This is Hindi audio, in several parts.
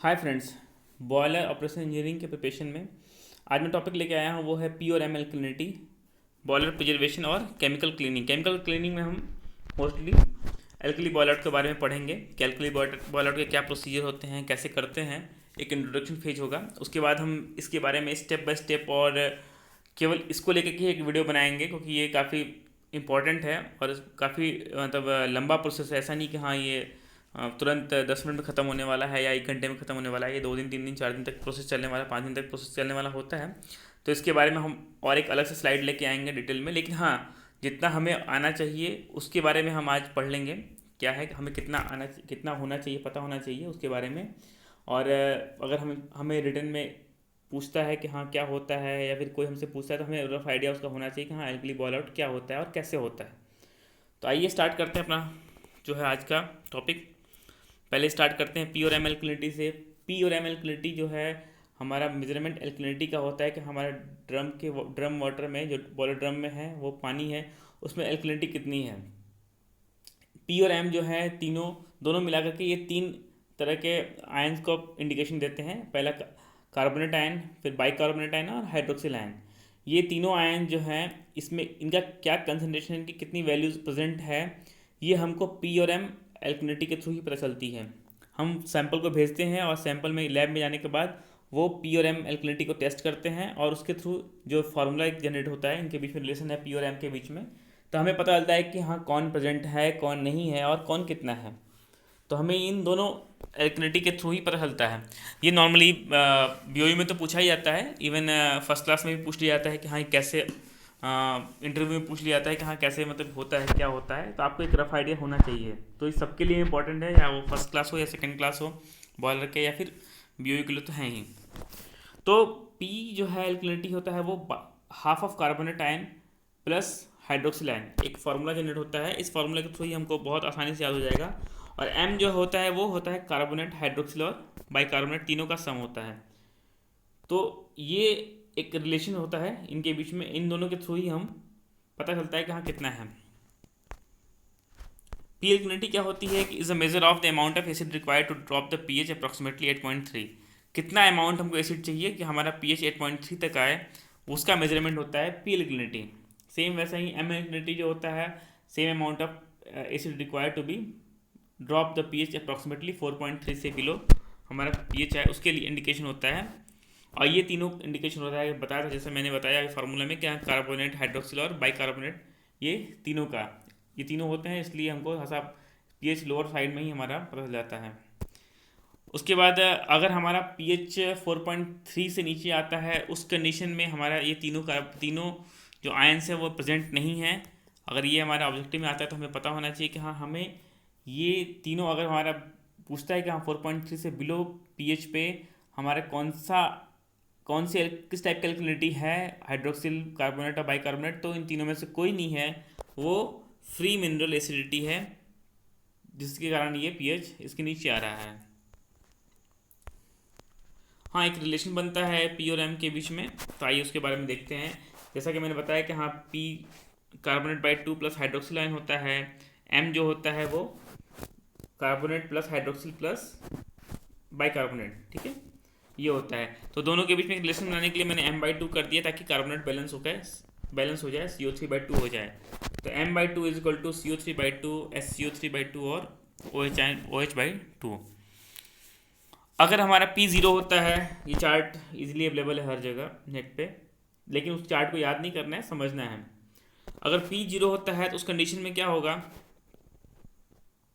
Hi friends. Boiler operation engineering के प्रिपरेशन में आज मैं टॉपिक लेके आया हूँ, वो है पी और एम एल्कलिनिटी, बॉयलर प्रिजर्वेशन और केमिकल क्लीनिंग। केमिकल क्लीनिंग में हम मोस्टली एल्कली बॉयलर के बारे में पढ़ेंगे कि एल्कली बॉयलर के क्या प्रोसीजर होते हैं, कैसे करते हैं। एक इंट्रोडक्शन फेज होगा, उसके बाद हम इसके बारे में स्टेप बाय स्टेप और केवल इसको लेकर के एक वीडियो बनाएंगे, क्योंकि ये काफ़ी इंपॉर्टेंट है और काफ़ी मतलब लंबा प्रोसेस है। ऐसा नहीं कि हाँ ये तुरंत 10 मिनट में ख़त्म होने वाला है या 1 घंटे में ख़त्म होने वाला है। ये 2 दिन 3 दिन 4 दिन तक प्रोसेस चलने वाला, 5 दिन तक प्रोसेस चलने वाला होता है। तो इसके बारे में हम और एक अलग से स्लाइड लेके आएंगे डिटेल में, लेकिन हाँ जितना हमें आना चाहिए उसके बारे में हम आज पढ़ लेंगे। क्या है कि हमें कितना होना चाहिए, पता होना चाहिए उसके बारे में। और अगर हमें रिटर्न में पूछता है कि हाँ क्या होता है, या फिर कोई हमसे पूछता है, तो हमें रफ आइडिया उसका होना चाहिए कि हाँ एल्कली बॉयल आउट क्या होता है और कैसे होता है। तो आइए स्टार्ट करते हैं अपना जो है आज का टॉपिक। पहले स्टार्ट करते हैं पी और एम एल्कलिनिटी से। पी और एम एल्कलिनिटी जो है हमारा मेजरमेंट एल्कलिनिटी का होता है कि हमारा ड्रम वाटर में, जो बॉयलर ड्रम में है वो पानी है, उसमें एल्कलिनिटी कितनी है। पी और एम जो है तीनों दोनों मिलाकर के ये तीन तरह के आयंस को इंडिकेशन देते हैं। पहला कार्बोनेट आयन, फिर बाइकार्बोनेट आयन और हाइड्रोक्सिल आयन। ये तीनों आयन जो हैं इसमें इनका क्या कंसनट्रेशन, इनकी कितनी वैल्यूज प्रेजेंट है, ये हमको पी और एम एल्कलिनिटी के थ्रू ही पता चलती है। हम सैंपल को भेजते हैं और सैंपल में लैब में जाने के बाद वो पी और एम एल्कलिनिटी को टेस्ट करते हैं, और उसके थ्रू जो फार्मूला एक जनरेट होता है, इनके बीच में रिलेशन है पी और एम के बीच में, तो हमें पता चलता है कि हाँ कौन प्रेजेंट है, कौन नहीं है और कौन कितना है। तो हमें इन दोनों एल्कलिनिटी के थ्रू ही पता चलता है। ये नॉर्मली बीओयू में तो पूछा ही जाता है, इवन फर्स्ट क्लास में भी पूछ लिया जाता है कि हाँ ये कैसे, इंटरव्यू में पूछ लिया जाता है कि हाँ कैसे मतलब होता है, क्या होता है। तो आपको एक रफ आइडिया होना चाहिए। तो इस सबके लिए इंपॉर्टेंट है, या वो फर्स्ट क्लास हो या सेकेंड क्लास हो बॉयलर के, या फिर बीओयू के लिए तो हैं ही। तो पी जो है एल्कलिनिटी होता है वो half of carbonate ion plus hydroxyl ion, एक फार्मूला जनरेट होता है। इस फार्मूला के थ्रू ही हमको बहुत आसानी से याद हो जाएगा। और एम जो होता है वो होता है कार्बोनेट, हाइड्रोक्सिल और बाइकार्बोनेट तीनों का सम होता है। तो ये एक रिलेशन होता है इनके बीच में, इन दोनों के थ्रू ही हम पता चलता है कि हाँ कितना है। पी एल्कलिनिटी क्या होती है कि is a measure of the amount of acid required to drop the pH approximately 8.3। कितना अमाउंट हमको एसिड चाहिए कि हमारा पीएच 8.3 तक आए, उसका मेजरमेंट होता है पी एल्कलिनिटी। सेम वैसा ही एम एल्कलिनिटी जो होता है, same amount of acid required to be drop the pH approximately 4.3 से बिलो हमारा पीएच है, उसके लिए इंडिकेशन होता है। और ये तीनों इंडिकेशन होता है, बताया था जैसे मैंने बताया फार्मूला में, क्या कार्बोनेट, हाइड्रोक्सिल और बाइकार्बोनेट, ये तीनों का, ये तीनों होते हैं, इसलिए हमको हसा पीएच लोअर साइड में ही हमारा पता चल जाता है। उसके बाद अगर हमारा पीएच 4.3 से नीचे आता है, उस कंडीशन में हमारा ये तीनों जो आयंस है वो प्रेजेंट नहीं है। अगर ये हमारा ऑब्जेक्टिव में आता है तो हमें पता होना चाहिए कि हाँ हमें ये तीनों, अगर हमारा पूछता है कि हाँ 4.3 से बिलो पीएच पे हमारा किस टाइप की एल्कलिनिटी है, हाइड्रोक्सिल, कार्बोनेट और बाइकार्बोनेट, तो इन तीनों में से कोई नहीं है, वो फ्री मिनरल एसिडिटी है, जिसके कारण ये पीएच इसके नीचे आ रहा है। हाँ एक रिलेशन बनता है पी और एम के बीच में, तो आइए उसके बारे में देखते हैं। जैसा कि मैंने बताया कि हाँ P carbonate by 2 plus hydroxyl ion होता है, एम जो होता है वो carbonate plus hydroxyl plus bicarbonate, ठीक है, ये होता है। तो दोनों के बीच में एक रिलेशन बनाने के लिए मैंने m/2 कर दिया, ताकि कार्बोनेट बैलेंस हो जाए, CO3/2 हो जाए। तो m/2 is equal to CO3/2, SCO3/2 और OH/2। अगर हमारा P 0 होता है, ये चार्ट इजीली अवेलेबल है हर जगह नेट पे, लेकिन उस चार्ट को याद नहीं करना है, समझना है। अगर P 0 होता है तो उस कंडीशन में क्या होगा,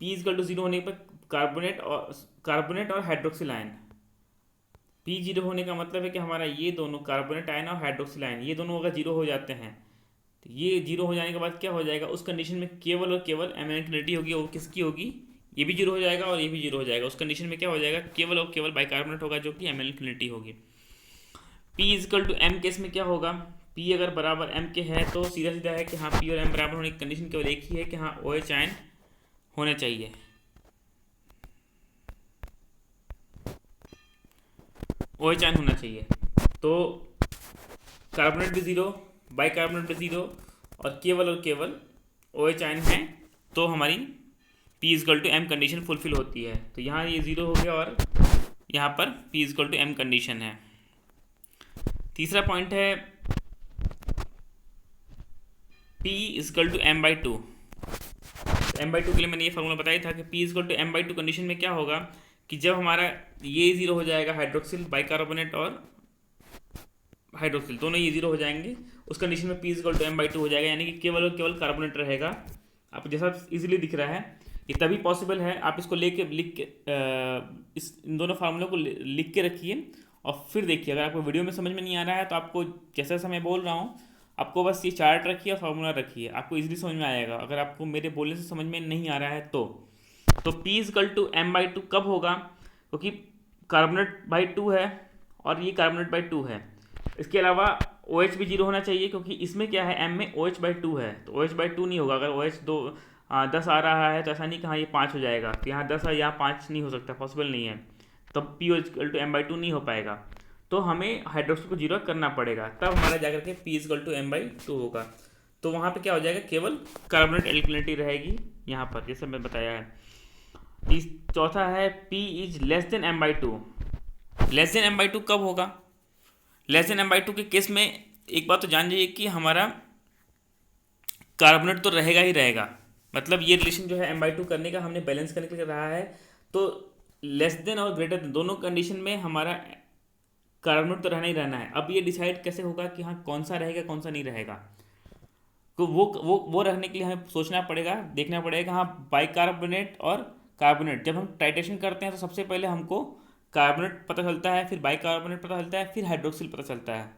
P इज इक्वल टू 0 होने पर कार्बोनेट और हाइड्रोक्सिल आयन, P 0 होने का मतलब है कि हमारा ये दोनों कार्बोनेट आयन और हाइड्रोक्सिल आयन, ये दोनों अगर 0 हो जाते हैं, तो ये 0 हो जाने के बाद क्या हो जाएगा, उस कंडीशन में केवल और केवल एम एल्कलिनिटी होगी, वो किसकी होगी, ये भी 0 हो जाएगा और ये भी 0 हो जाएगा। उस कंडीशन में क्या हो जाएगा, केवल और केवल बाइकार्बोनेट होगा, जो कि एम एल्कलिनिटी होगी। P is equal to M case में क्या होगा, P अगर बराबर M के है तो सीधा सीधा है कि हाँ P और M बराबर होने की कंडीशन केवल एक ही है कि हाँ OH आयन होने चाहिए, OH आयन होना चाहिए। तो कार्बोनेट भी 0, बाइकार्बोनेट भी 0 और केवल OH आयन है, तो हमारी P equal to M condition fulfil होती है। तो यहाँ ये 0 हो गया और यहाँ पर P equal to M condition है। तीसरा पॉइंट है P equal to M/2। M/2 के लिए मैंने ये फॉर्मूला बताया था कि P equal to M/2 condition में क्या होगा कि जब हमारा ये ज़ीरो हो जाएगा, हाइड्रोक्सिल बाइकार्बोनेट और हाइड्रोक्सिल दोनों ये ज़ीरो हो जाएंगे, उस कंडीशन में P इक्वल टू M/2 हो जाएगा, यानी कि केवल और केवल कार्बोनेट रहेगा। आप जैसा इजीली दिख रहा है, ये तभी पॉसिबल है। आप इसको लिख के इन दोनों फार्मूलों को लिख के रखिए और फिर देखिए। अगर आपको वीडियो में समझ में नहीं आ रहा है तो आपको जैसा जैसा मैं बोल रहा हूँ, आपको बस ये चार्ट रखिए और फार्मूला रखिए, आपको इजीली समझ में आएगा। अगर आपको मेरे बोलने से समझ में नहीं आ रहा है तो P इक्वल टू M/2 कब होगा, क्योंकि कार्बोनेट बाई 2 है और ये कार्बोनेट बाई 2 है। इसके अलावा OH भी जीरो होना चाहिए, क्योंकि इसमें क्या है, M में OH/2 है, तो OH/2 नहीं होगा। अगर OH 10 आ रहा है तो ऐसा नहीं कहाँ ये 5 हो जाएगा, तो यहाँ 10 है यहाँ 5 नहीं हो सकता, पॉसिबल नहीं है, तब P इक्वल टू M/2 नहीं हो पाएगा। तो हमें हाइड्रोक्सिल को जीरो करना पड़ेगा, तब हमारा जाकर के P इक्वल टू M/2 होगा। तो वहाँ पे क्या हो जाएगा, केवल कार्बोनेट एल्कलिनिटी रहेगी यहाँ पर, जैसे मैं बताया है। चौथा है P is less than M/2। Less than M/2 कब होगा? लेस देन M/2 के केस में एक बात तो जान जाइए कि हमारा कार्बोनेट तो रहेगा ही रहेगा, मतलब ये रिलेशन जो है M/2 करने का हमने बैलेंस करने के लिए रहा है। तो लेस देन और ग्रेटर देन दोनों कंडीशन में हमारा कार्बोनेट तो रहना ही रहना है। अब ये डिसाइड कैसे होगा कि हाँ कौन सा रहेगा कौन सा नहीं रहेगा, तो वो रखने के लिए हमें सोचना पड़ेगा, देखना पड़ेगा। हाँ बाइकार्बोनेट और कार्बोनेट जब हम टाइट्रेशन करते हैं तो सबसे पहले हमको कार्बोनेट पता चलता है, फिर बाइकार्बोनेट पता चलता है, फिर हाइड्रोक्सिल पता चलता है।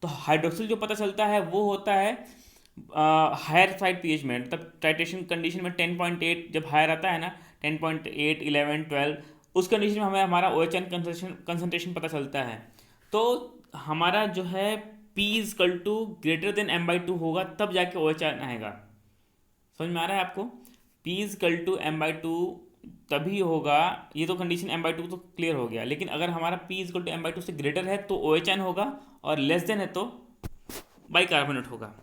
तो हाइड्रोक्सिल जो पता चलता है वो होता है हायर साइड पीएच में, मतलब टाइट्रेशन कंडीशन में 10.8 जब हायर आता है ना, 10.8, 11, 12, उस कंडीशन में हमें हमारा OH कंसनट्रेशन पता चलता है। तो हमारा जो है P equal to greater than M/2 होगा, तब जाके OH आएगा। समझ में आ रहा है आपको? P इक्वल टू M/2 तभी होगा, ये तो कंडीशन M/2 तो क्लियर हो गया, लेकिन अगर हमारा P इक्वल टू M/2 से ग्रेटर है तो OH होगा, और लेस देन है तो बाइकार्बोनेट होगा।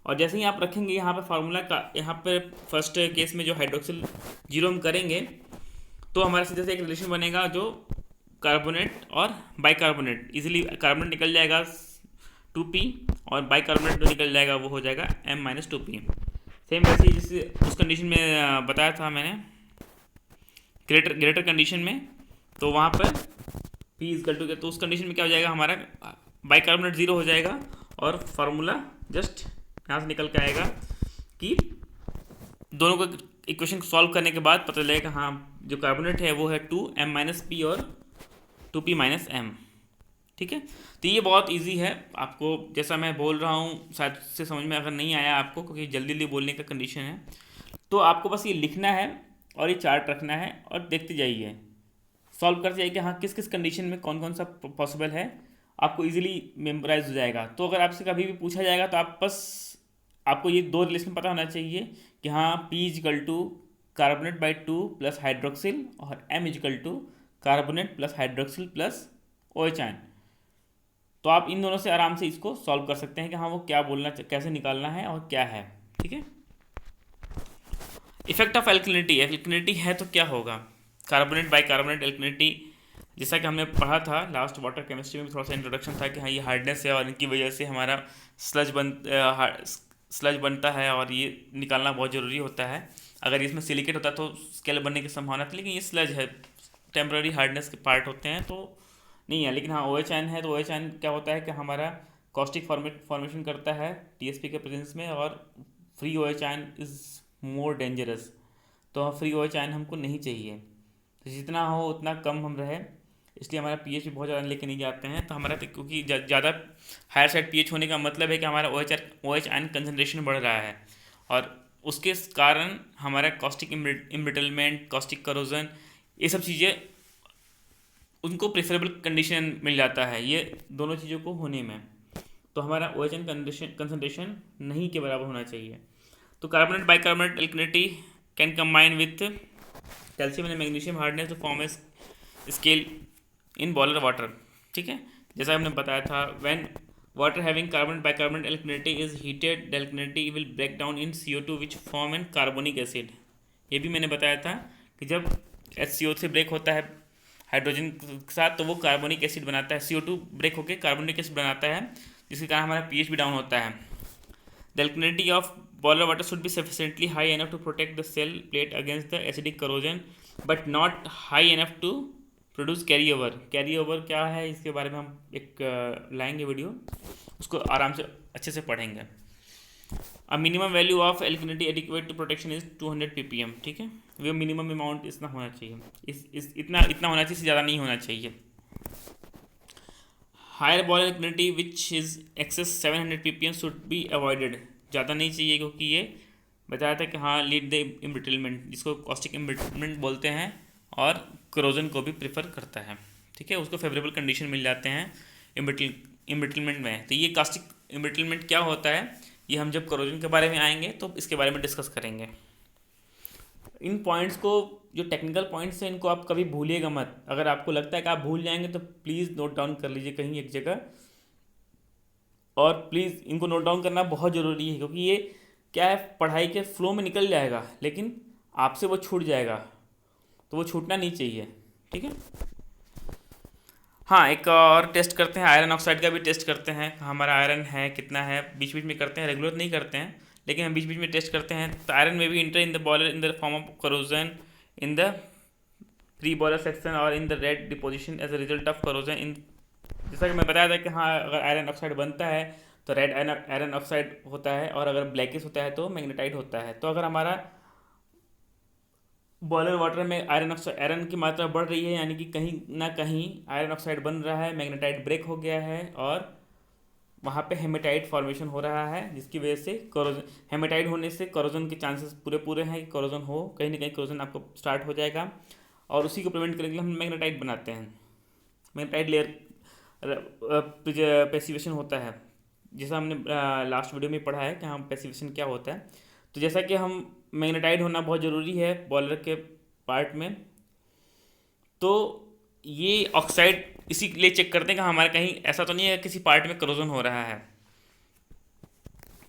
और जैसे ही आप रखेंगे यहाँ पे फार्मूला का, यहाँ पे फर्स्ट केस में जो हाइड्रोक्सिल जीरो हम करेंगे तो हमारे सीधे से एक रिलेशन बनेगा जो कार्बोनेट और बाइकार्बोनेट, इजीली कार्बोनेट निकल जाएगा 2P और बाइकार्बोनेट जो निकल जाएगा वो हो जाएगा M-2P। सेम वैसे ही जैसे उस कंडीशन में बताया था मैंने ग्रेटर कंडीशन में, तो वहाँ पर P इक्वल टू, तो उस कंडीशन में क्या हो जाएगा, हमारा बाइकार्बोनेट जीरो हो जाएगा और फार्मूला जस्ट यहाँ से निकल के आएगा कि दोनों को इक्वेशन सॉल्व करने के बाद पता चलेगा हाँ जो कार्बोनेट है वो है 2M-P और 2P-M। ठीक है, तो ये बहुत इजी है। आपको जैसा मैं बोल रहा हूँ शायद से समझ में अगर नहीं आया आपको, क्योंकि जल्दी जल्दी बोलने का कंडीशन है, तो आपको बस ये लिखना है और ये चार्ट रखना है और देखते जाइए, सॉल्व करते जाइए कि हाँ किस किस कंडीशन में कौन कौन सा पॉसिबल है, आपको इजीली मेमोराइज हो जाएगा। तो अगर आपसे कभी भी पूछा जाएगा तो आप बस आपको ये दो रिलेशन पता होना चाहिए कि हाँ P equal to carbonate by 2 plus hydroxyl और M equal to carbonate plus hydroxyl plus OH ion. तो आप इन दोनों से आराम से इसको सॉल्व कर सकते हैं कि हाँ वो क्या बोलना, कैसे निकालना है और क्या है। ठीक है, इफेक्ट ऑफ एल्कलिनिटी, एल्कलिनिटी है तो क्या होगा, कार्बोनेट बाई कार्बोनेट एल्कलिनिटी, जैसा कि हमने पढ़ा था लास्ट वाटर केमिस्ट्री में भी थोड़ा सा इंट्रोडक्शन था कि हाँ ये हार्डनेस है और इनकी वजह से हमारा स्लज बनता है और ये निकालना बहुत ज़रूरी होता है। अगर इसमें सिलिकेट होता तो स्केल बनने की संभावना थी, लेकिन ये स्लज है, टेम्पररी हार्डनेस के पार्ट होते हैं तो नहीं है। लेकिन हाँ OH आयन है, तो OH आयन क्या होता है कि हमारा कॉस्टिक फॉर्मेशन करता है TsP के प्रेजेंस में, और free OH ion is more dangerous. तो फ्री OH आयन हमको नहीं चाहिए, तो जितना हो उतना कम हम रहे, इसलिए हमारा pH भी बहुत ज़्यादा लेके नहीं जाते हैं। तो हमारा क्योंकि ज़्यादा हायर साइड pH होने का मतलब है कि हमारा OH आयन कंसनट्रेशन बढ़ रहा है, और उसके कारण हमारा कॉस्टिक इम्ब्रिटलमेंट, कॉस्टिक करोजन, ये सब चीज़ें उनको प्रेफरेबल कंडीशन मिल जाता है ये दोनों चीज़ों को होने में। तो हमारा OH आयन कंसनट्रेशन नहीं के बराबर होना चाहिए। तो carbonate bicarbonate alkalinity can combine with calcium and magnesium hardness to form a scale in boiler water. ठीक है, जैसा हमने बताया था, when water having carbonate bicarbonate alkalinity is heated, the alkalinity will break down in CO2 which form an carbonic acid. ये भी मैंने बताया था कि जब HCO से ब्रेक होता है हाइड्रोजन के साथ, तो वो कार्बोनिक एसिड बनाता है, CO2 ब्रेक होकर कार्बोनिक एसिड बनाता है, जिसके कारण हमारा pH भी डाउन होता है। The alkalinity of boiler water should be sufficiently high enough to protect the cell plate against the acidic corrosion but not high enough to produce carry over। Carry over क्या है, इसके बारे में हम एक लाएंगे वीडियो, उसको आराम से अच्छे से पढ़ेंगे। A minimum value of alkalinity adequate to protection is 200 ppm, ठीक है। वो मिनिमम अमाउंट इतना होना चाहिए, इतना होना चाहिए, ज़्यादा नहीं होना चाहिए। Higher boiler alkalinity which is excess 700 ppm should be avoided. ज़्यादा नहीं चाहिए, क्योंकि ये बताया था कि हाँ लीड द इम्ब्रिटलमेंट, जिसको कॉस्टिक इम्ब्रिटलमेंट बोलते हैं, और क्रोजन को भी प्रेफर करता है, ठीक है। उसको फेवरेबल कंडीशन मिल जाते हैं इम्ब्रिटलमेंट में। तो ये कास्टिक इम्ब्रिटलमेंट क्या होता है, ये हम जब क्रोजन के बारे में आएंगे तो इसके बारे में डिस्कस करेंगे। इन पॉइंट्स को, जो टेक्निकल पॉइंट्स हैं, इनको आप कभी भूलिएगा मत। अगर आपको लगता है कि आप भूल जाएंगे तो प्लीज़ नोट डाउन कर लीजिए कहीं एक जगह, और प्लीज़ इनको नोट डाउन करना बहुत ज़रूरी है, क्योंकि ये क्या है, पढ़ाई के फ्लो में निकल जाएगा लेकिन आपसे वो छूट जाएगा, तो वो छूटना नहीं चाहिए, ठीक है। हाँ, एक और टेस्ट करते हैं, आयरन ऑक्साइड का भी टेस्ट करते हैं, हमारा आयरन है कितना है, बीच बीच में करते हैं, रेगुलर नहीं करते हैं लेकिन हम बीच बीच में टेस्ट करते हैं। तो आयरन में भी enter in the boiler in the form of corrosion in the pre boiler section और in the red deposition as a result of corrosion in. जैसा कि मैं बताया था कि हाँ, अगर आयरन ऑक्साइड बनता है तो रेड आयरन ऑक्साइड होता है, और अगर ब्लैकिश होता है तो मैग्नेटाइट होता है। तो अगर हमारा बॉयलर वाटर में आयरन की मात्रा बढ़ रही है, यानी कि कहीं ना कहीं आयरन ऑक्साइड बन रहा है, मैग्नेटाइट ब्रेक हो गया है, और वहाँ पे हेमेटाइट फॉर्मेशन हो रहा है, जिसकी वजह से करोजन, हेमेटाइट होने से करोजन के चांसेस पूरे हैं कि करोजन हो, कहीं ना कहीं करोजन आपको स्टार्ट हो जाएगा, और उसी को प्रिवेंट करने के लिए हम मैग्नेटाइट बनाते हैं। मैग्नेटाइट लेयर पैसिवेशन होता है, जैसा हमने लास्ट वीडियो में पढ़ा है कि हाँ पैसिवेशन क्या होता है। तो जैसा कि हम मैग्नेटाइट होना बहुत ज़रूरी है बॉयलर के पार्ट में, तो ये ऑक्साइड इसीलिए चेक करते हैं कि हमारे कहीं ऐसा तो नहीं है किसी पार्ट में करोजन हो रहा है।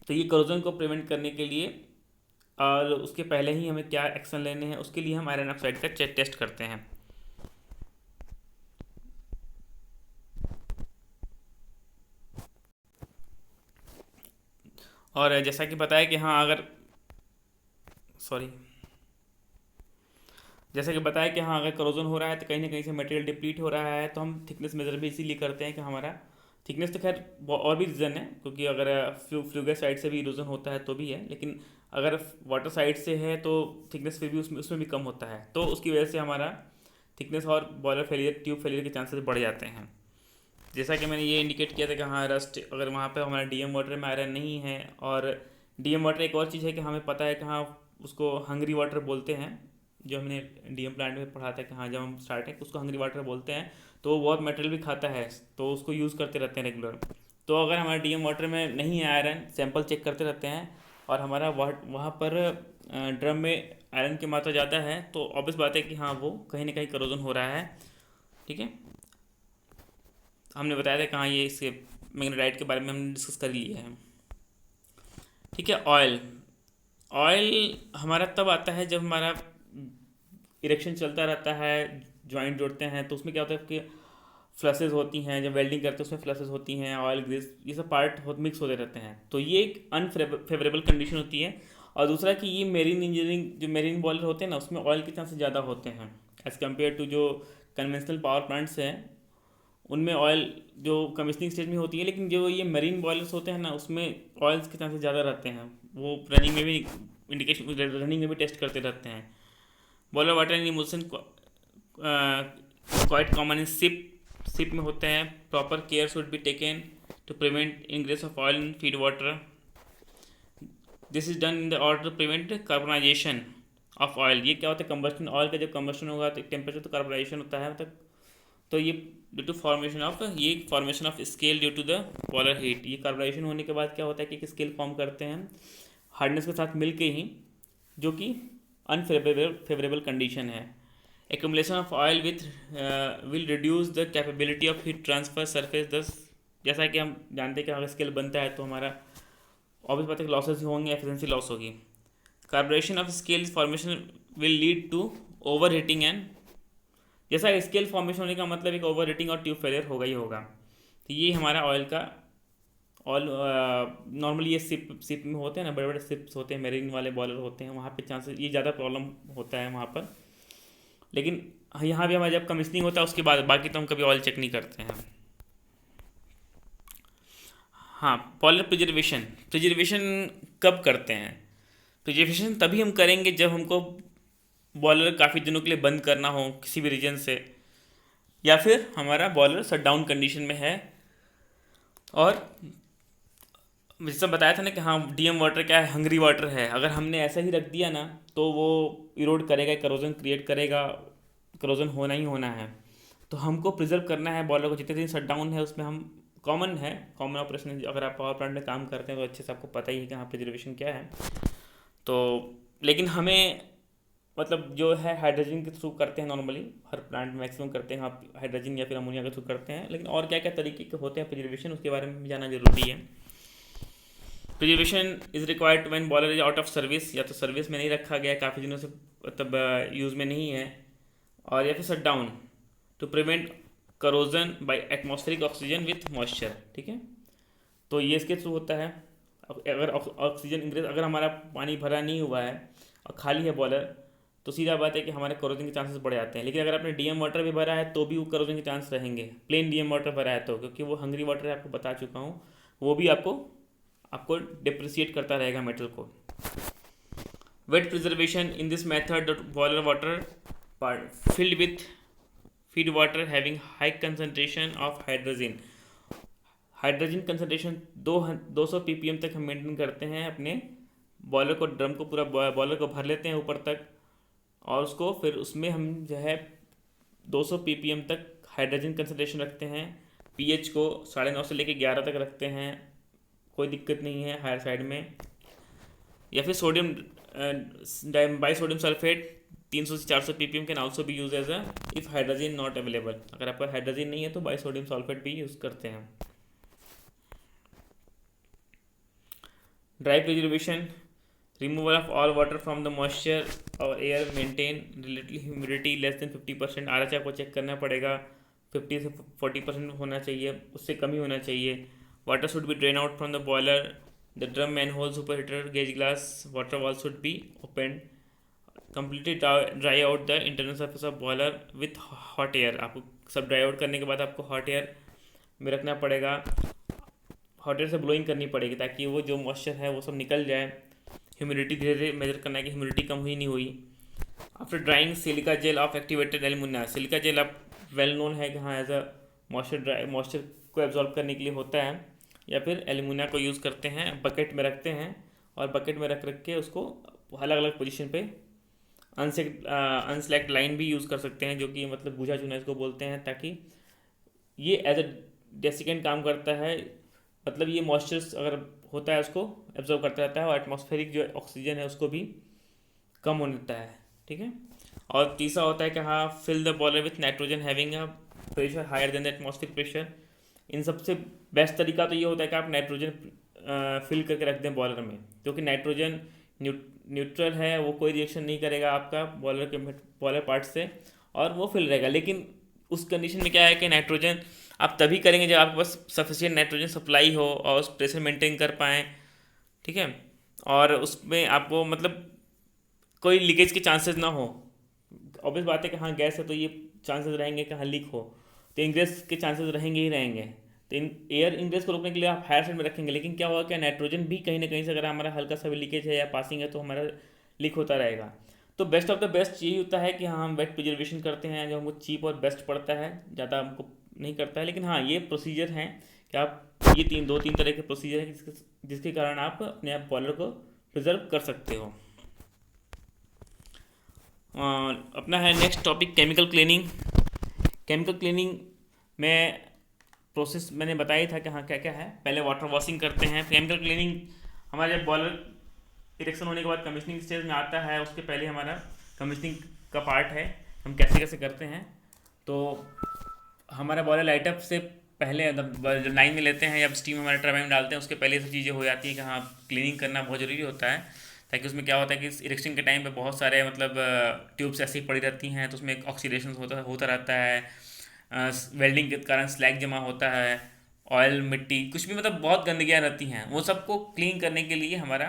तो ये करोजन को प्रिवेंट करने के लिए, और उसके पहले ही हमें क्या एक्शन लेने हैं, उसके लिए हम आयरन ऑक्साइड का टेस्ट करते हैं। और जैसा कि बताया कि हाँ, अगर जैसा कि बताया कि हाँ, अगर करोजन हो रहा है तो कहीं ना कहीं से मटेरियल डिप्लीट हो रहा है, तो हम थिकनेस मेजर भी इसीलिए करते हैं कि हमारा थिकनेस, तो खैर और भी रीज़न है, क्योंकि अगर फ्लूगस साइड से भी इरोजन होता है तो भी है, लेकिन अगर वाटर साइड से है तो थिकनेस फिर भी उसमें भी कम होता है, तो उसकी वजह से हमारा थिकनेस और बॉयलर फेलियर, ट्यूब फेलियर के चांसेस बढ़ जाते हैं। जैसा कि मैंने ये इंडिकेट किया था कि हाँ रस्ट, अगर वहाँ पे हमारा डीएम वाटर में आयरन नहीं है, और डीएम वाटर एक और चीज़ है कि हमें पता है कि हाँ उसको हंगरी वाटर बोलते हैं, जो हमने डीएम प्लांट में पढ़ा था कि हाँ जब हम स्टार्ट है उसको हंगरी वाटर बोलते हैं, तो वो बहुत मटेरियल भी खाता है, तो उसको यूज़ करते रहते हैं रेगुलर। तो अगर हमारे डीएम वाटर में नहीं है आयरन, सैंपल चेक करते रहते हैं, और हमारा वहाँ पर ड्रम में आयरन की मात्रा ज़्यादा है, तो ऑब्वियस बात है कि हाँ वो कहीं ना कहीं करोजन हो रहा है, ठीक है। हमने बताया था कहाँ, ये इसके मैग्नेटाइट के बारे में हमने डिस्कस कर लिया है, ठीक है। ऑयल हमारा तब आता है जब हमारा इरेक्शन चलता रहता है, जॉइंट जोड़ते हैं, तो उसमें क्या होता है कि फ्लसेस होती हैं, जब वेल्डिंग करते हैं उसमें फ्लसेस होती हैं, ऑयल ग्रीस ये सब पार्ट मिक्स होते रहते हैं, तो ये एक अनफेवरेबल कंडीशन होती है। और दूसरा कि ये मेरीन इंजीनियरिंग, जो मेरीन बॉयलर होते हैं ना, उसमें ऑयल के चांसेस ज़्यादा होते हैं एज़ कम्पेयर टू जो कन्वेंशनल पावर प्लांट्स हैं, उनमें ऑयल जो कमीशनिंग स्टेज में होती है, लेकिन जो ये मरीन बॉयलर्स होते हैं ना, उसमें ऑयल्स के चांसेस ज़्यादा रहते हैं। वो रनिंग में भी इंडिकेशन, रनिंग में भी टेस्ट करते रहते हैं। Boiler water in emulsion quite common in ship में होते हैं। Proper care should be taken to prevent ingress of oil in feed water. This is done in the order to prevent carbonisation of oil. ये क्या होता है, कंबस्टन, ऑयल का जब कंबस्टन होगा तो टेम्परेचर तो कार्बनाइजेशन होता है, मतलब तो ये due to formation of scale due to the boiler heat. ये कार्बनाइजेशन होने के बाद क्या होता है कि एक स्केल फॉर्म करते हैं हार्डनेस के साथ मिलके ही, जो कि अनफेवरेबल कंडीशन है। Accumulation of oil will reduce the capability of heat transfer surface. दस, जैसा कि हम जानते हैं कि अगर स्केल बनता है तो हमारा ऑब्वियस बात है कि लॉसेस होंगे, एफिशिएंसी लॉस होगी। Carburation of scale formation will lead to over heating and जैसा स्केल फॉर्मेशन होने का मतलब एक ओवर हीटिंग और ट्यूब फेलियर होगा ही होगा। तो ये हमारा ऑयल का ऑयल नॉर्मली ये सिप में होते हैं ना, बड़े बड़े सिप्स होते हैं, मेरीन वाले बॉयलर होते हैं, वहाँ पे चांसेस ये ज़्यादा प्रॉब्लम होता है वहाँ पर। लेकिन यहाँ भी हमारा जब कमीशनिंग होता है उसके बाद बाकी तो हम कभी ऑयल चेक नहीं करते हैं। हाँ, बॉयलर प्रिजर्वेशन कब करते हैं? प्रिजर्वेशन तभी हम करेंगे जब हमको बॉयलर काफ़ी दिनों के लिए बंद करना हो किसी भी रीजन से, या फिर हमारा बॉयलर शट डाउन कंडीशन में है। और जैसा बताया था ना कि हाँ डीएम वाटर क्या है, हंगरी वाटर है। अगर हमने ऐसा ही रख दिया ना तो वो इरोड करेगा, करोजन क्रिएट करेगा, करोजन होना ही होना है। तो हमको प्रिजर्व करना है बॉयलर को, जितने दिन शट डाउन है उसमें हम कॉमन ऑपरेशन, अगर आप पावर प्लांट में काम करते हैं तो अच्छे से आपको पता ही है कि हाँ प्रिजर्वेशन क्या है। तो लेकिन हमें मतलब जो है हाइड्रोजन के थ्रू करते हैं नॉर्मली, हर प्लांट में मैक्सिमम करते हैं आप हाइड्रोजन या फिर अमोनिया के थ्रू करते हैं। लेकिन और क्या क्या तरीके के होते हैं प्रिजर्वेशन, उसके बारे में भी जानना जरूरी है। Preservation is required when boiler is out of service, या तो सर्विस में नहीं रखा गया काफ़ी दिनों से, मतलब यूज़ में नहीं है, और या फिर shut down to prevent corrosion by atmospheric oxygen with moisture. ठीक है, तो ये इसके थ्रू होता है। अगर ऑक्सीजन इंक्रीज, अगर हमारा पानी भरा नहीं हुआ है और खाली है बॉयलर, तो सीधा बात है कि हमारे करोजन के चांसेस बढ़ जाते हैं। लेकिन अगर आपने डीएम वाटर भी भरा है तो भी वो करोजन के चांस रहेंगे, प्लेन डीएम वाटर भरा है तो, क्योंकि वो हंगरी वाटर है, आपको बता चुका हूँ, वो भी आपको डिप्रिसिएट करता रहेगा मेटल को। Wet preservation in this method boiler water filled with feed water having high concentration of hydrogen concentration 200 ppm तक हम मेंटेन करते हैं अपने बॉयलर को, ड्रम को पूरा बॉयलर को भर लेते हैं ऊपर तक, और उसको फिर उसमें हम जो है 200 ppm तक हाइड्रोजन कंसनट्रेशन रखते हैं। pH को 9.5 से लेकर 11 तक रखते हैं, कोई दिक्कत नहीं है हायर साइड में। या फिर सोडियम बाइसोडियम सल्फेट 300 से 400 ppm can also be use as a if hydrogen not available. अगर आपका हाइड्रोजन नहीं है तो बाइसोडियम सल्फेट भी यूज़ करते हैं। Dry preservation, removal of all water from the moisture और air, maintain relative humidity less than 50%। RH आपको चेक करना पड़ेगा, 50 से 40% होना चाहिए, उससे कम ही होना चाहिए। Water should be drain out from the boiler, the drum manhole, super heater, gauge glass, water wall should be open, completely dry out the internal surface of boiler with hot air. आपको सब ड्राई आउट करने के बाद आपको हॉट एयर में रखना पड़ेगा, हॉट एयर से ब्लोइंग करनी पड़ेगी ताकि वो जो मॉइस्चर है वो सब निकल जाए। ह्यूमिडिटी धीरे धीरे मेजर करना है कि ह्यूमिडिटी कम हुई नहीं हुई। After drawing silica gel of activated alumina, silica gel आप वेल नोन है कि हाँ एज अ मॉइस्चर को एब्जॉर्ब करने के लिए होता है, या फिर एल्यूमिना को यूज़ करते हैं, बकेट में रखते हैं, और बकेट में रख के उसको अलग अलग पोजीशन पे अनसेलेक्ट लाइन भी यूज़ कर सकते हैं, जो कि मतलब बूझा चुना इसको बोलते हैं, ताकि ये एज अ डेसिकेंट काम करता है। मतलब ये मॉइस्चर अगर होता है उसको एब्जॉर्ब करता रहता है, और एटमॉस्फेरिक जो ऑक्सीजन है उसको भी कम होने देता है। ठीक है, और तीसरा होता है कि हाँ fill the boiler with nitrogen having a pressure higher than the atmospheric pressure. इन सबसे बेस्ट तरीका तो ये होता है कि आप नाइट्रोजन फिल करके रख दें बॉयलर में, क्योंकि नाइट्रोजन न्यूट्रल है, वो कोई रिएक्शन नहीं करेगा आपका बॉयलर पार्ट से, और वो फिल रहेगा। लेकिन उस कंडीशन में क्या है कि नाइट्रोजन आप तभी करेंगे जब आपके पास सफिशिएंट नाइट्रोजन सप्लाई हो और उस प्रेशर मेंटेन कर पाएँ। ठीक है, और उसमें आपको मतलब कोई लीकेज के चांसेस ना हो। ऑब्वियस बात है कि हाँ गैस है तो ये चांसेस रहेंगे कि हाँ लीक हो, तो इंग्रेस के चांसेस रहेंगे ही रहेंगे। तो इन एयर इंग्रेस को रोकने के लिए आप हायर साइड में रखेंगे, लेकिन क्या होगा कि नाइट्रोजन भी कहीं ना कहीं से अगर हमारा हल्का सा भी लीकेज है या पासिंग है तो हमारा लीक होता रहेगा। तो बेस्ट ऑफ द बेस्ट यही होता है कि हाँ हम वेट प्रिजर्वेशन करते हैं, जो हमको चीप और बेस्ट पड़ता है, ज़्यादा हमको नहीं करता है। लेकिन हाँ ये प्रोसीजर हैं कि आप ये दो तीन तरह के प्रोसीजर हैं जिसके कारण आप अपने आप बॉयलर को प्रिजर्व कर सकते हो। अपना है नेक्स्ट टॉपिक केमिकल क्लीनिंग में प्रोसेस मैंने बताया था कि हाँ क्या क्या है। पहले वाटर वॉशिंग करते हैं। केमिकल क्लीनिंग हमारे जब बॉयलर इरेक्शन होने के बाद कमीशनिंग स्टेज में आता है, उसके पहले हमारा कमीशनिंग का पार्ट है, हम कैसे कैसे करते हैं। तो हमारा बॉयलर लाइट अप से पहले जब लाइन में लेते हैं या स्टीम हमारे टरबाइन में डालते हैं, उसके पहले ये सब चीज़ें हो जाती हैं कि हाँ क्लीनिंग करना बहुत ज़रूरी होता है, ताकि उसमें क्या होता है कि इरेक्शन के टाइम पे बहुत सारे मतलब ट्यूब्स ऐसी पड़ी रहती हैं, तो उसमें ऑक्सीडेशन होता होता रहता है, वेल्डिंग के कारण स्लैग जमा होता है, ऑयल मिट्टी कुछ भी मतलब बहुत गंदगियाँ रहती हैं, वो सबको क्लीन करने के लिए हमारा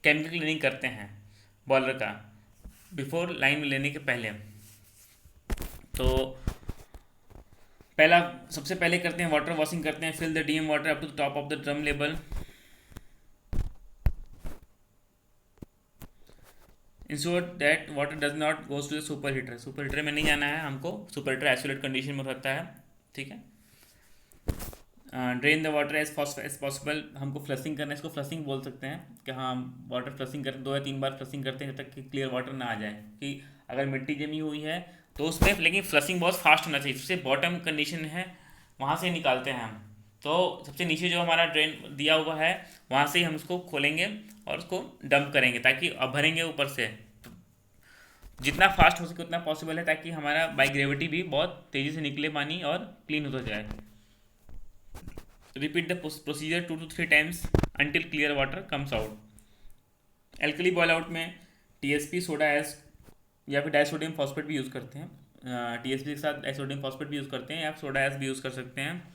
केमिकल क्लीनिंग करते हैं बॉयलर का, बिफोर लाइन में लेने के पहले। तो पहला सबसे पहले करते हैं वाटर वॉशिंग करते हैं, fill the DM water up to the top of the drum level, ensure that water does not goes to the super heater. Super heater में नहीं जाना है हमको, सुपर हीटर आइसोलेट कंडीशन में रहता है, ठीक है। Drain the water as fast as possible, हमको फ्लशिंग करना है, इसको फ्लशिंग बोल सकते हैं कि हाँ हम वाटर फ्लशिंग करते 2 या 3 बार फ्लशिंग करते हैं जब तक कि क्लियर वाटर ना आ जाए, कि अगर मिट्टी जमी हुई है तो उसमें, लेकिन फ्लशिंग बहुत फास्ट होना चाहिए, सबसे बॉटम कंडीशन है वहाँ से निकालते हैं हम। तो सबसे नीचे जो हमारा ड्रेन दिया हुआ है वहाँ से ही हम उसको खोलेंगे और उसको डंप करेंगे, ताकि अब भरेंगे ऊपर से, जितना फास्ट हो सके उतना पॉसिबल है, ताकि हमारा बाई ग्रेविटी भी बहुत तेज़ी से निकले पानी और क्लीन होता जाए। Repeat the procedure 2 to 3 times until clear water comes out. Alkali boil out में टीएसपी सोडा एस या फिर डाइसोडियम फॉस्फेट भी यूज़ करते हैं, टीएसपी के साथ डाइसोडियम फॉस्फेट भी यूज़ करते हैं, या सोडा एस भी यूज़ कर सकते हैं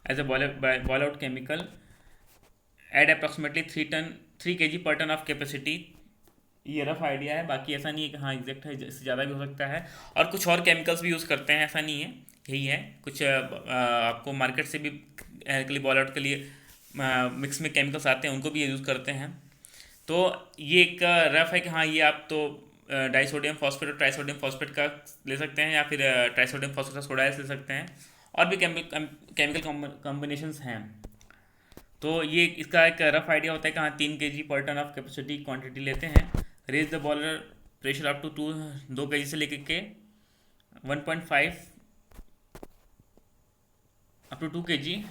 as a boil out chemical. Add approximately 3 kg per ton of capacity. ये रफ आइडिया है, बाकी ऐसा नहीं है कि हाँ एग्जैक्ट है, इससे ज़्यादा भी हो सकता है, और कुछ और केमिकल्स भी यूज़ करते हैं, ऐसा नहीं है, यही है कुछ आपको मार्केट से भी एल्कली बॉल आउट के लिए मिक्स में केमिकल्स आते हैं, उनको भी यूज़ करते हैं। तो ये एक रफ है कि हाँ ये आप तो डाइसोडियम फॉस्फेट और ट्राइसोडियम फॉस्फेट का ले सकते हैं, या फिर ट्राइसोडियम फॉस्फेट का सोडा ले सकते हैं, और भी केमिकल कॉम्बिनेशंस हैं। तो ये इसका एक रफ आइडिया होता है कि हाँ 3 kg पर टन ऑफ कैपेसिटी क्वांटिटी लेते हैं। Raise the boiler pressure up to 2 kg से लेकर के 1.5 अप टू 2 kg,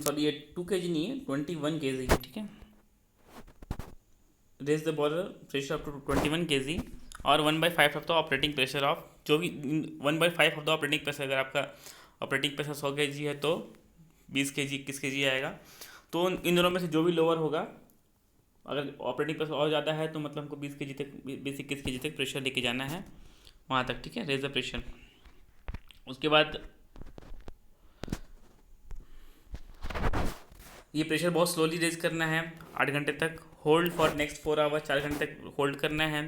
सॉरी ये 2 kg नहीं है, 21 kg है, ठीक है। Raise the boiler pressure up to 21 kg और 1/5 of the operating pressure of, जो भी 1/5 ऑफ द ऑपरेटिंग प्रेशर, अगर आपका ऑपरेटिंग प्रेशर 100 kg है तो 20 kg 21 kg आएगा। तो इन दोनों में से जो भी लोअर होगा, अगर ऑपरेटिंग प्रेशर और ज़्यादा है तो मतलब हमको 20 kg तक, 20-21 kg तक प्रेशर लेके जाना है वहाँ तक, ठीक है। Raise the pressure. उसके बाद ये प्रेशर बहुत स्लोली रेज करना है 8 घंटे तक, होल्ड फॉर नेक्स्ट 4 आवर्स, 4 घंटे तक होल्ड करना है।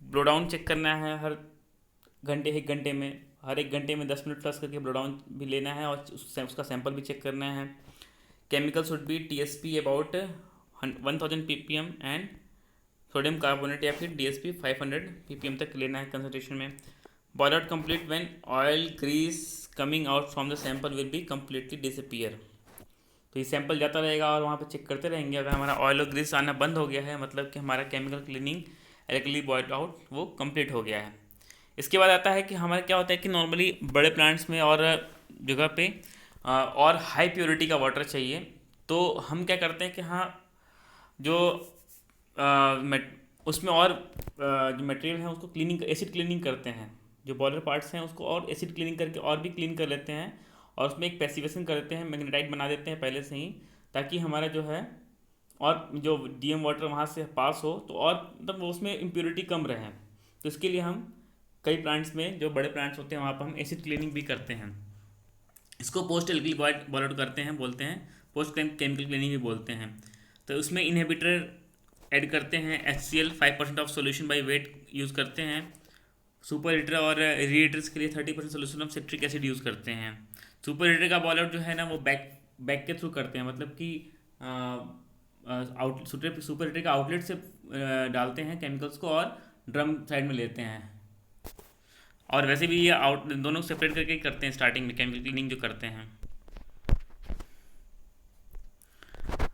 ब्लो डाउन चेक करना है हर घंटे, 1 घंटे में, हर 1 घंटे में 10 मिनट प्लस करके ब्लो डाउन भी लेना है, और उसका सैंपल भी चेक करना है। Chemical should be TSP about 1000 ppm and sodium carbonate या फिर डीएसपी 500 ppm तक लेना है कंसनट्रेशन में। Boil out complete when oil grease coming out from the sample will be completely disappear. तो ये सैंपल जाता रहेगा और वहाँ पे चेक करते रहेंगे, अगर हमारा ऑयल और ग्रीस आना बंद हो गया है मतलब कि हमारा chemical cleaning alkali boil out वो कंप्लीट हो गया है। इसके बाद आता है कि हमारा क्या होता है कि नॉर्मली बड़े प्लांट्स में और जगह पे और हाई प्योरिटी का वाटर चाहिए, तो हम क्या करते हैं कि हाँ जो उसमें और जो मटेरियल है उसको क्लीनिंग, एसिड क्लीनिंग करते हैं, जो बॉयलर पार्ट्स हैं उसको और एसिड क्लीनिंग करके और भी क्लीन कर लेते हैं, और उसमें एक पैसिवेशन कर देते हैं, मैग्नेटाइट बना देते हैं पहले से ही, ताकि हमारा जो है और जो डीएम वाटर वहाँ से पास हो तो और मतलब उसमें इम्प्योरिटी कम रहे। तो इसके लिए हम कई प्लांट्स में, जो बड़े प्लांट्स होते हैं वहाँ पर हम एसिड क्लीनिंग भी करते हैं। इसको पोस्ट एल्कली बॉयल आउट करते हैं, बोलते हैं पोस्ट केमिकल क्लीनिंग भी बोलते हैं। तो उसमें इनहिबिटर ऐड करते हैं, HCl 5% of solution by weight use करते हैं। सुपर हीटर और रीहीटर्स के लिए 30% solution of citric acid use करते हैं। सुपर हीटर का बॉयल आउट जो है ना वो बैक के थ्रू करते हैं, मतलब कि सुपर हीटर का आउटलेट से डालते हैं केमिकल्स को और ड्रम साइड में लेते हैं, और वैसे भी ये दोनों सेपरेट करके ही करते हैं स्टार्टिंग में केमिकल क्लीनिंग जो करते हैं।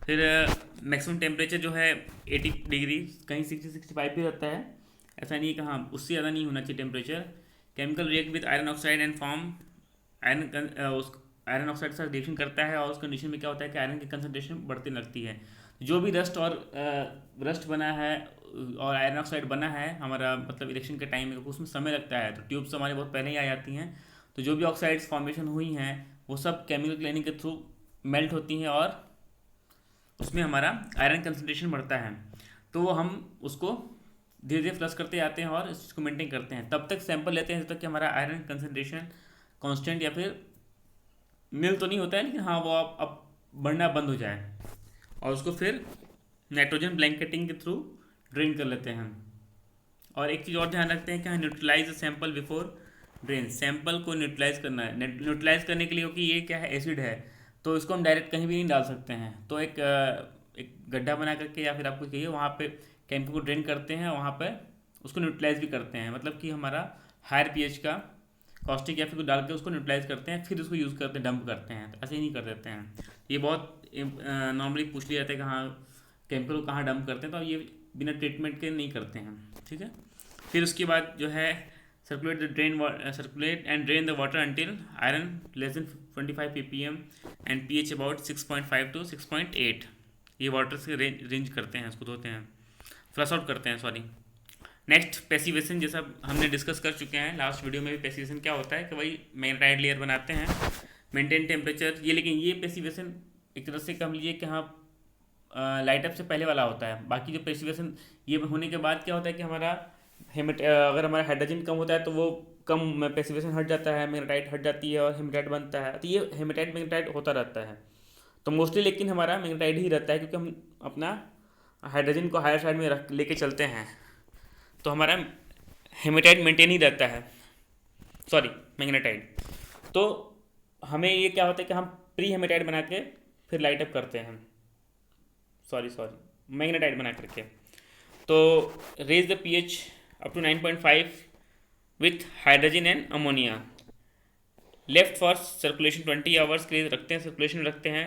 फिर मैक्सिमम टेम्परेचर जो है 80 डिग्री, कहीं 60-65 भी रहता है, ऐसा नहीं है कि हाँ उससे ज़्यादा नहीं होना चाहिए temperature. Chemical react with iron oxide and form iron oxide के साथ रिएक्शन करता है, और उस कंडीशन में क्या होता है कि आयरन की कंसनट्रेशन बढ़ती लगती है। जो भी रस्ट बना है और आयरन ऑक्साइड बना है हमारा मतलब इरेक्शन के टाइम में, उसमें समय लगता है, तो ट्यूब्स हमारे बहुत पहले ही आ जाती हैं। तो जो भी ऑक्साइड्स फॉर्मेशन हुई हैं वो सब केमिकल क्लीनिंग के थ्रू मेल्ट होती हैं और उसमें हमारा आयरन कंसनट्रेशन बढ़ता है, तो हम उसको धीरे धीरे फ्लश करते जाते हैं और इसको मेंटेन करते हैं। तब तक सैंपल लेते हैं जब तक कि हमारा आयरन कंसनट्रेशन कांस्टेंट या फिर नील तो नहीं होता है, लेकिन हाँ वो अब बढ़ना बंद हो जाए, और उसको फिर नाइट्रोजन ब्लैंकेटिंग के थ्रू ड्रेन कर लेते हैं। और एक चीज़ और ध्यान रखते हैं कि हाँ neutralise sample before drain, sample को न्यूट्रलाइज करना है। न्यूट्रलाइज करने के लिए, क्योंकि ये क्या है, एसिड है, तो इसको हम डायरेक्ट कहीं भी नहीं डाल सकते हैं। तो एक गड्ढा बना करके या फिर आपको चाहिए वहाँ पे केमिकल को ड्रेन करते हैं, वहाँ पे उसको न्यूट्रलाइज भी करते हैं, मतलब कि हमारा हायर पीएच का कॉस्टिक या फिर कुछ डाल के उसको न्यूट्रलाइज करते हैं, फिर उसको यूज़ करते हैं, डंप करते हैं। तो ऐसे ही नहीं कर देते हैं। ये बहुत नॉर्मली पूछ लिया जाता है कि हाँ केमिकल को कहाँ डंप करते हैं, तो ये बिना ट्रीटमेंट के नहीं करते हैं, ठीक है। फिर उसके बाद जो है circulate and drain the water until iron less than 25 ppm and pH about 6.5 to 6.8। ये वाटर से रेंज करते हैं, उसको धोते हैं, फ्लश आउट करते हैं, सॉरी। नेक्स्ट पैसिवेशन, जैसा हमने डिस्कस कर चुके हैं लास्ट वीडियो में भी। पैसिवेशन क्या होता है कि वही मैग्नेटाइट लेयर बनाते हैं, मेंटेन टेम्परेचर, ये। लेकिन ये पैसिवेशन एक तरह से कम लीजिए कि हाँ लाइट अप से पहले वाला होता है। बाकी जो पैसिवेशन ये होने के बाद क्या होता है कि हमारा अगर हमारा हाइड्रोजन कम होता है तो वो कम पैसिवेशन हट जाता है, मैग्नेटाइट हट जाती है और हेमेटाइट बनता है। तो ये हेमेटाइट मैग्नेटाइट होता रहता है। तो मोस्टली लेकिन हमारा मैग्नेटाइट ही रहता है, क्योंकि हम अपना हाइड्रोजन को हायर साइड में रख लेके चलते हैं, तो हमारा हेमेटाइट मेंटेन ही रहता है, सॉरी मैग्नेटाइट। तो हमें ये क्या होता है कि हम प्री हेमेटाइट बना के फिर लाइट अप करते हैं, सॉरी मैग्नेटाइट बना करके। तो raise the pH up to 9.5 with hydrogen and ammonia, left for circulation 20 hours के लिए रखते हैं, सर्कुलेशन रखते हैं।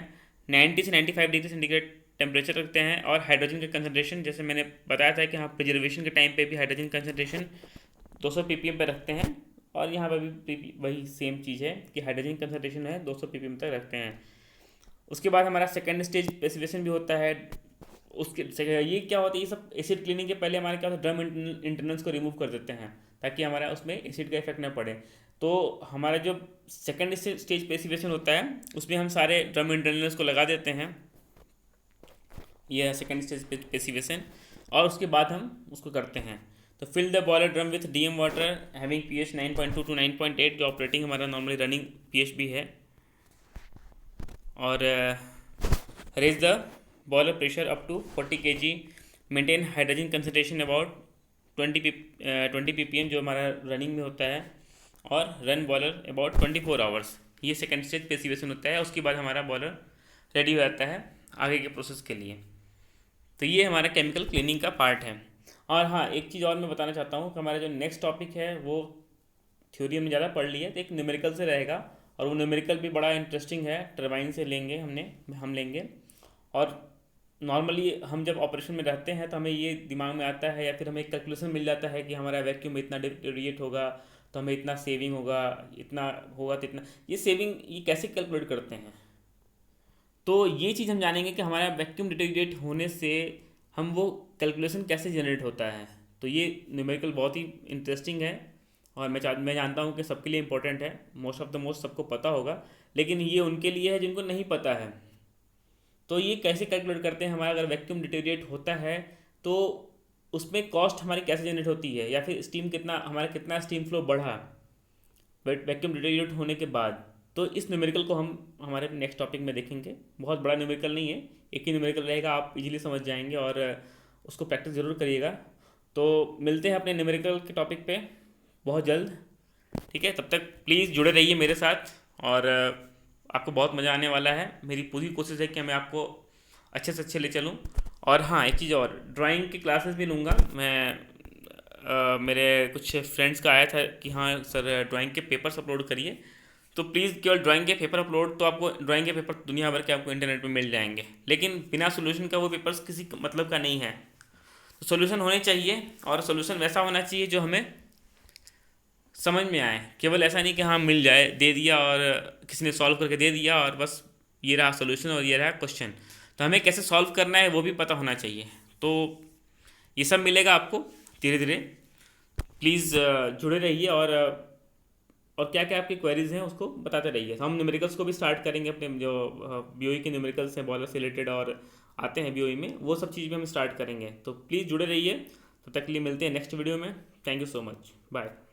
90 से 95 डिग्री सेंटीग्रेड टेम्परेचर रखते हैं। और हाइड्रोजन का कंसनट्रेशन, जैसे मैंने बताया था कि हाँ प्रिजर्वेशन के टाइम पे भी हाइड्रोजन कंसनट्रेशन 200 ppm पे रखते हैं, और यहाँ पर भी वही सेम चीज़ है कि हाइड्रोजन कंसनट्रेशन है 200 ppm तक रखते हैं। उसके बाद हमारा सेकेंड स्टेज पैसिवेशन भी होता है। ये क्या होता है, ये सब एसिड क्लीनिंग के पहले हमारे क्या होता है, ड्रम इंटरनल्स को रिमूव कर देते हैं, ताकि हमारा उसमें एसिड का इफेक्ट ना पड़े। तो हमारा जो सेकेंड स्टेज पैसिवेशन होता है उसमें हम सारे ड्रम इंटरनल्स को लगा देते हैं, ये है सेकेंड स्टेज पैसिवेशन। और उसके बाद हम उसको करते हैं। तो fill the boiler drum with DM water having pH 9.2 to 9.8, जो ऑपरेटिंग हमारा नॉर्मली रनिंग पीएच भी है। और raise the boiler pressure up to 40 kg, maintain hydrogen concentration about 20 ppm, जो हमारा रनिंग में होता है, और रन बॉयलर अबाउट 24 आवर्स। ये सेकेंड स्टेज पैसिवेशन होता है। उसके बाद हमारा बॉयलर रेडी हो जाता है आगे के प्रोसेस के लिए। तो ये हमारा केमिकल क्लीनिंग का पार्ट है। और हाँ, एक चीज़ और मैं बताना चाहता हूँ कि हमारा जो नेक्स्ट टॉपिक है वो थ्योरी हमने ज़्यादा पढ़ ली है, तो एक न्यूमेरिकल से रहेगा, और वो न्यूमेरिकल भी बड़ा इंटरेस्टिंग है। टर्बाइन से लेंगे हम लेंगे। और नॉर्मली हम जब ऑपरेशन में रहते हैं तो हमें ये दिमाग में आता है, या फिर हमें एक कैलकुलेशन मिल जाता है कि हमारा वैक्यूम में इतना डिटेरिएट होगा तो हमें इतना सेविंग होगा, इतना होगा तो इतना। ये सेविंग ये कैसे कैलकुलेट करते हैं, तो ये चीज़ हम जानेंगे कि हमारा वैक्यूम डिटेरिएट होने से हम वो कैलकुलेशन कैसे जनरेट होता है। तो ये न्यूमेरिकल बहुत ही इंटरेस्टिंग है, और मैं जानता हूँ कि सबके लिए इंपॉर्टेंट है, मोस्ट ऑफ द मोस्ट सबको पता होगा, लेकिन ये उनके लिए है जिनको नहीं पता है। तो ये कैसे कैलकुलेट करते हैं, हमारा अगर वैक्यूम डिटेरिएट होता है तो उसमें कॉस्ट हमारी कैसे जनरेट होती है, या फिर स्टीम कितना स्टीम फ्लो बढ़ा वैक्यूम डिटेरिएट होने के बाद। तो इस न्यूमेरिकल को हम हमारे नेक्स्ट टॉपिक में देखेंगे। बहुत बड़ा न्यूमेरिकल नहीं है, एक ही न्यूमेरिकल रहेगा, आप इजीली समझ जाएंगे, और उसको प्रैक्टिस ज़रूर करिएगा। तो मिलते हैं अपने न्यूमेरिकल के टॉपिक पे बहुत जल्द, ठीक है। तब तक प्लीज़ जुड़े रहिए मेरे साथ, और आपको बहुत मज़ा आने वाला है। मेरी पूरी कोशिश है कि मैं आपको अच्छे से अच्छे ले चलूँ। और हाँ, एक चीज़ और, ड्राइंग की क्लासेस भी लूँगा मैं। मेरे कुछ फ्रेंड्स का आया था कि हाँ सर ड्राइंग के पेपर्स अपलोड करिए, तो प्लीज़ केवल ड्राइंग के पेपर अपलोड, तो आपको ड्राइंग के पेपर दुनिया भर के आपको इंटरनेट पे मिल जाएंगे, लेकिन बिना सोल्यूशन का वो पेपर्स किसी मतलब का नहीं है। तो सोल्यूशन होने चाहिए, और सोल्यूशन वैसा होना चाहिए जो हमें समझ में आए। केवल ऐसा नहीं कि हाँ मिल जाए, दे दिया और किसी ने सॉल्व करके दे दिया और बस ये रहा सोल्यूशन और ये रहा क्वेश्चन। तो हमें कैसे सॉल्व करना है वो भी पता होना चाहिए। तो ये सब मिलेगा आपको धीरे धीरे। प्लीज़ जुड़े रहिए, और क्या क्या आपकी क्वेरीज हैं उसको बताते रहिए। हम न्यूमेरिकल्स को भी स्टार्ट करेंगे, अपने जो बीओई के न्यूमेरिकल्स हैं बॉयलर से रिलेटेड, और आते हैं BOE में, वो सब चीज़ भी हम स्टार्ट करेंगे। तो प्लीज़ जुड़े रहिए। तब तक के लिए मिलते हैं नेक्स्ट वीडियो में। Thank you so much, bye.